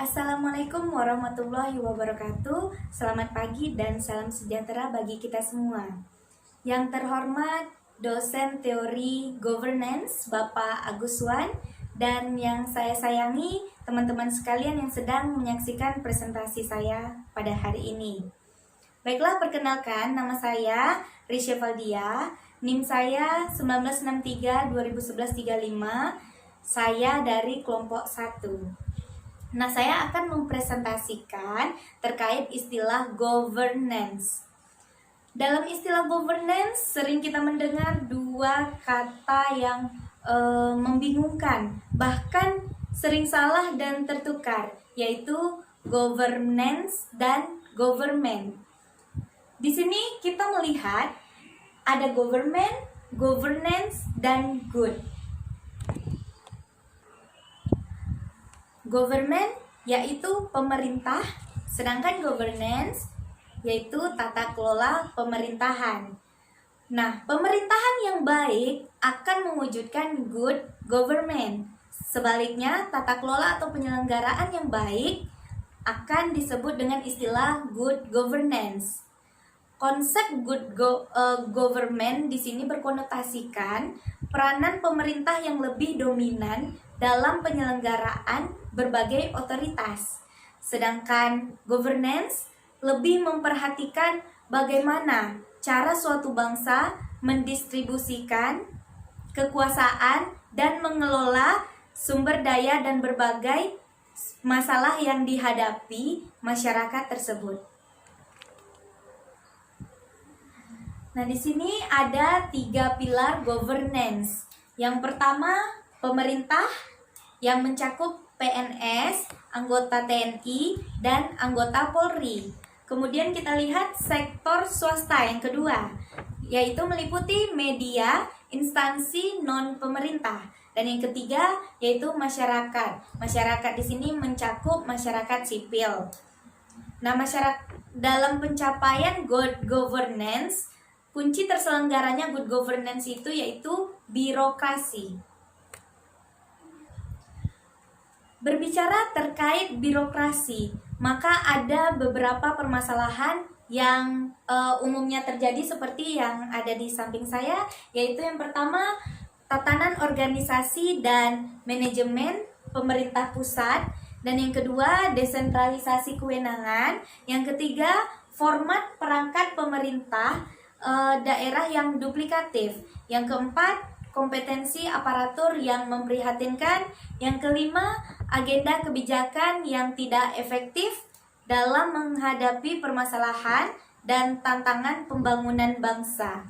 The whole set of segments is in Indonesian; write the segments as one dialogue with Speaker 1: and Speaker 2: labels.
Speaker 1: Assalamualaikum warahmatullahi wabarakatuh. Selamat pagi dan salam sejahtera bagi kita semua. Yang terhormat dosen teori governance Bapak Agus Wan, dan yang saya sayangi teman-teman sekalian yang sedang menyaksikan presentasi saya pada hari ini. Baiklah, perkenalkan, nama saya Risha Valdia, NIM saya 1963-2011-35. Saya dari kelompok 1. Nah, saya akan mempresentasikan terkait istilah governance. Dalam istilah governance, sering kita mendengar dua kata yang membingungkan, bahkan sering salah dan tertukar, yaitu governance dan government. Di sini kita melihat ada government, governance, dan good. Government yaitu pemerintah, sedangkan governance yaitu tata kelola pemerintahan. Nah, pemerintahan yang baik akan mewujudkan good government. Sebaliknya, tata kelola atau penyelenggaraan yang baik akan disebut dengan istilah good governance. Konsep good government di sini berkonotasikan peranan pemerintah yang lebih dominan dalam penyelenggaraan berbagai otoritas. Sedangkan governance lebih memperhatikan bagaimana cara suatu bangsa mendistribusikan kekuasaan dan mengelola sumber daya dan berbagai masalah yang dihadapi masyarakat tersebut. Nah, di sini ada 3 pilar governance. Yang pertama, pemerintah yang mencakup PNS, anggota TNI, dan anggota Polri. Kemudian kita lihat sektor swasta yang kedua, yaitu meliputi media, instansi non-pemerintah. Dan yang ketiga, yaitu masyarakat. Masyarakat di sini mencakup masyarakat sipil. Nah, dalam pencapaian good governance, kunci terselenggaranya good governance itu yaitu birokrasi. Berbicara terkait birokrasi, maka ada beberapa permasalahan yang umumnya terjadi seperti yang ada di samping saya, yaitu yang pertama, tatanan organisasi dan manajemen pemerintah pusat, dan yang kedua, desentralisasi kewenangan, yang ketiga, format perangkat pemerintah daerah yang duplikatif, yang keempat, kompetensi aparatur yang memprihatinkan, yang kelima, agenda kebijakan yang tidak efektif dalam menghadapi permasalahan dan tantangan pembangunan bangsa.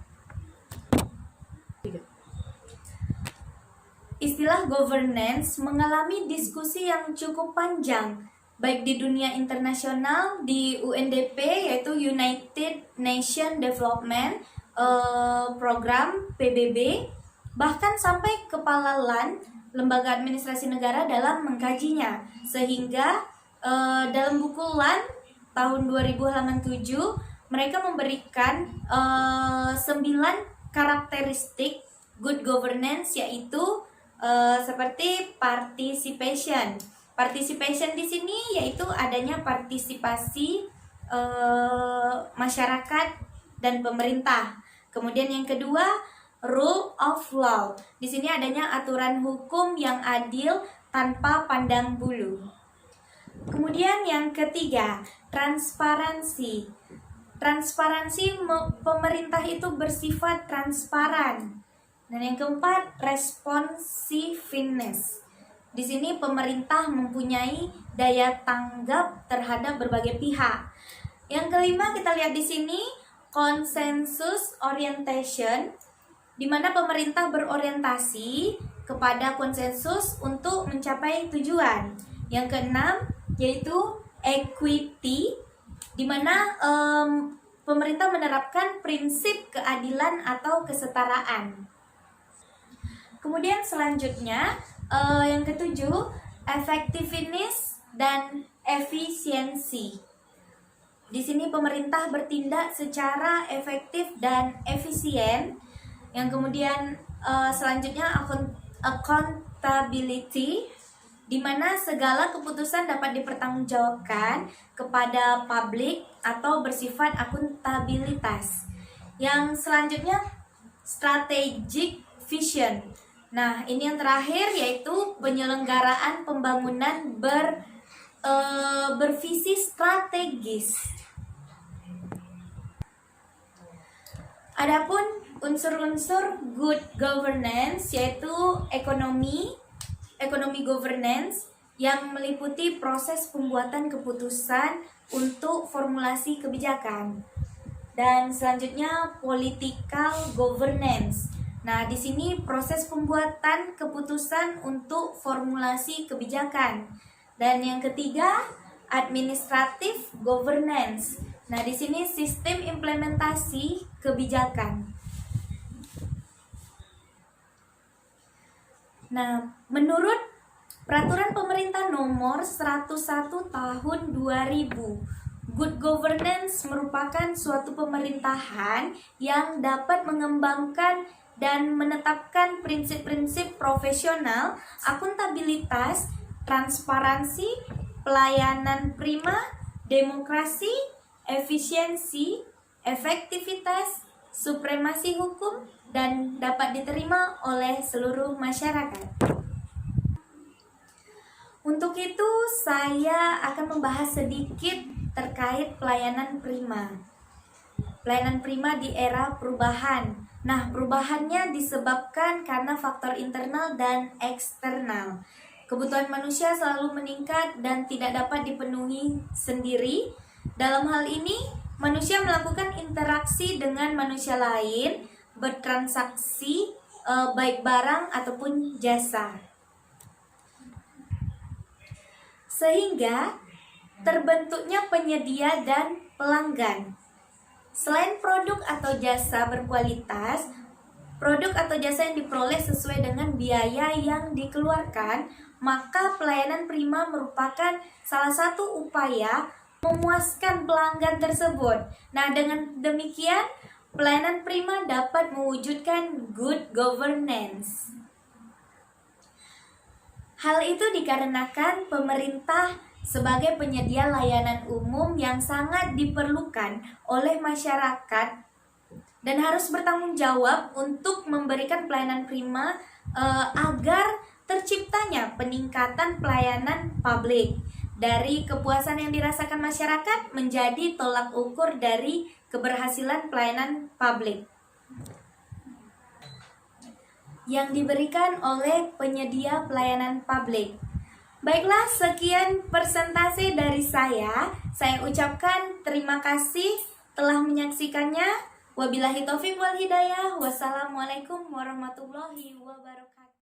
Speaker 1: Istilah governance mengalami diskusi yang cukup panjang, baik di dunia internasional, di UNDP yaitu United Nations Development Program PBB, bahkan sampai kepala LAN, Lembaga Administrasi Negara, dalam mengkajinya. Sehingga dalam buku LAN tahun 2007 mereka memberikan 9 karakteristik good governance, yaitu seperti participation. Participation di sini yaitu adanya partisipasi masyarakat dan pemerintah. Kemudian yang kedua, rule of law. Di sini adanya aturan hukum yang adil tanpa pandang bulu. Kemudian yang ketiga, transparansi. Transparansi, pemerintah itu bersifat transparan. Dan yang keempat, responsiveness. Di sini pemerintah mempunyai daya tanggap terhadap berbagai pihak. Yang kelima, kita lihat di sini consensus orientation, di mana pemerintah berorientasi kepada konsensus untuk mencapai tujuan. Yang keenam, yaitu equity, di mana pemerintah menerapkan prinsip keadilan atau kesetaraan. Kemudian selanjutnya, yang ketujuh, effectiveness dan efisiensi. Di sini pemerintah bertindak secara efektif dan efisien. Yang kemudian selanjutnya accountability. di mana segala keputusan dapat dipertanggungjawabkan kepada publik atau bersifat akuntabilitas. Yang selanjutnya strategic vision. Nah, ini yang terakhir yaitu penyelenggaraan pembangunan bervisi strategis. Adapun unsur-unsur good governance yaitu ekonomi governance yang meliputi proses pembuatan keputusan untuk formulasi kebijakan. Dan selanjutnya political governance. Nah, di sini proses pembuatan keputusan untuk formulasi kebijakan. Dan yang ketiga, administrative governance. Nah, di sini sistem implementasi kebijakan. Nah, menurut Peraturan Pemerintah Nomor 101 Tahun 2000, good governance merupakan suatu pemerintahan yang dapat mengembangkan dan menetapkan prinsip-prinsip profesional, akuntabilitas, transparansi, pelayanan prima, demokrasi, efisiensi, efektivitas, supremasi hukum, dan dapat diterima oleh seluruh masyarakat. Untuk itu, saya akan membahas sedikit terkait pelayanan prima. Pelayanan prima di era perubahan. Nah, perubahannya disebabkan karena faktor internal dan eksternal. Kebutuhan manusia selalu meningkat dan tidak dapat dipenuhi sendiri. Dalam hal ini, manusia melakukan interaksi dengan manusia lain, bertransaksi, baik barang ataupun jasa. Sehingga terbentuknya penyedia dan pelanggan. Selain produk atau jasa berkualitas, produk atau jasa yang diperoleh sesuai dengan biaya yang dikeluarkan, maka pelayanan prima merupakan salah satu upaya memuaskan pelanggan tersebut. Nah, dengan demikian, pelayanan prima dapat mewujudkan good governance. Hal itu dikarenakan pemerintah sebagai penyedia layanan umum yang sangat diperlukan oleh masyarakat dan harus bertanggung jawab untuk memberikan pelayanan prima agar terciptanya peningkatan pelayanan publik. Dari kepuasan yang dirasakan masyarakat menjadi tolak ukur dari keberhasilan pelayanan publik yang diberikan oleh penyedia pelayanan publik. Baiklah, sekian presentasi dari saya. Saya ucapkan terima kasih telah menyaksikannya. Wabillahi taufiq wal hidayah. Wassalamualaikum warahmatullahi wabarakatuh.